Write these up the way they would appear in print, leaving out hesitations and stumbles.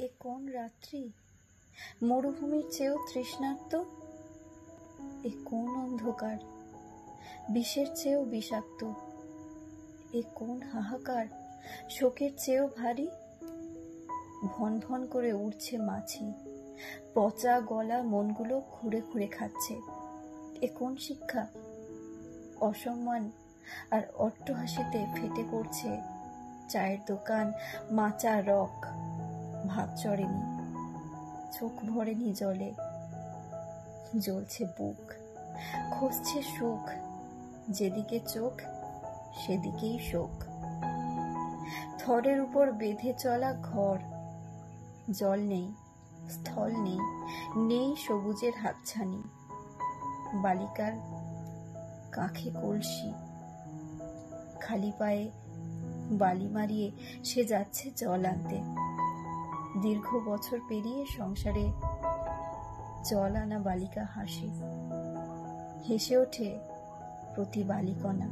এ কোন রাত্রি, মরুভূমির চেয়েও তৃষ্ণার্ত? এ কোন অন্ধকার, বিষের চেয়েও বিষাক্ত? এ কোন হাহাকার, শোকের চেয়েও ভারী? ভন ভন করে উড়ছে মাছি, পচা গলা মনগুলো খুঁড়ে খুঁড়ে খাচ্ছে। এ কোন শিক্ষা? অসম্মান আর অট্টহাসিতে ফেটে পড়ছে চায়ের দোকান, মাচা রক। ভাত চড়েনি, চোখ ভরেনি জলে, জ্বলছে বুক, খসছে সুখ, যেদিকে চোখ সেদিকেই শোক। থরের উপর বেঁধে চলা ঘর, জল নেই, স্থল নেই, নেই সবুজের হাতছানি। বালিকার কাঁখে কলসি, খালি পায়ে বালি মারিয়ে সে যাচ্ছে জল আনতে। দীর্ঘ বছর পেরিয়ে সংসারে জল আনা বালিকা হাসে, হেসে ওঠে প্রতি বালিকণা,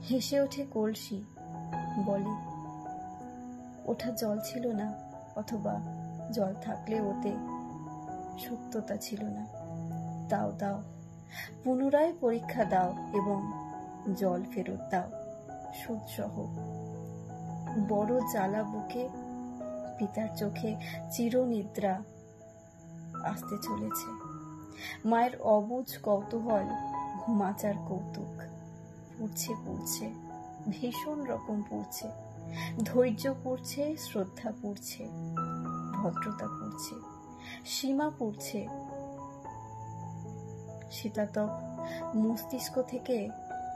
হেসে ওঠে কলসি, বলে ওঠা জল ছিল না, অথবা জল থাকলে ওতে সত্যতা ছিল না। দাও দাও, পুনরায় পরীক্ষা দাও এবং জল ফেরত দাও সুদসহ। বড় জ্বালা বুকে পিতার চোখে চিরনিদ্রা আসতে চলেছে। মায়ের অবুঝ কৌতূহল, মাচার কৌতুক, পুড়ছে পুড়ছে, ভীষণ রকম পুড়ছে। ধৈর্য পুড়ছে, শ্রদ্ধা পুড়ছে, ভদ্রতা পুড়ছে, সীমা পুড়ছে। শীতাতপ মস্তিষ্ক থেকে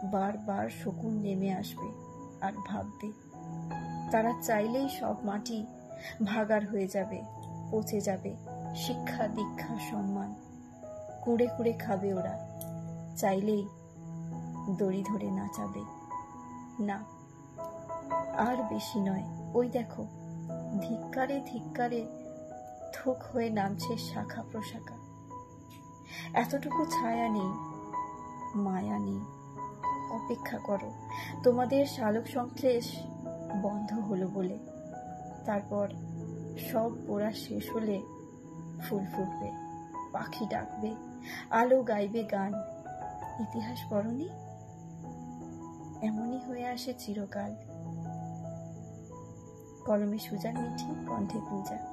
বারবার শকুন নেমে আসবে আর ভাববে, তারা চাইলেই সব মাটি ভাগাড় হয়ে যাবে, পচে যাবে। শিক্ষা, দীক্ষা, সম্মান কুড়ে কুড়ে খাবে ওরা, চাইলেই দড়ি ধরে নাচাবে। না, আর বেশি নয়। ওই দেখো, ধিক্কারে ধিক্কারে থোক হয়ে নামছে শাখা প্রশাখা। এতটুকু ছায়া নেই, মায়া নেই। অপেক্ষা করো, তোমাদের শালক সংশ্লেষ বন্ধ হলো বলে। তারপর সব পোড়া শেষ হলে ফুল ফুটবে, পাখি ডাকবে, আলো গাইবে গান। ইতিহাস পড়নি? এমনই হয়ে আসে চিরকাল। কলমে সুজান মিঠি, কণ্ঠে পূজা।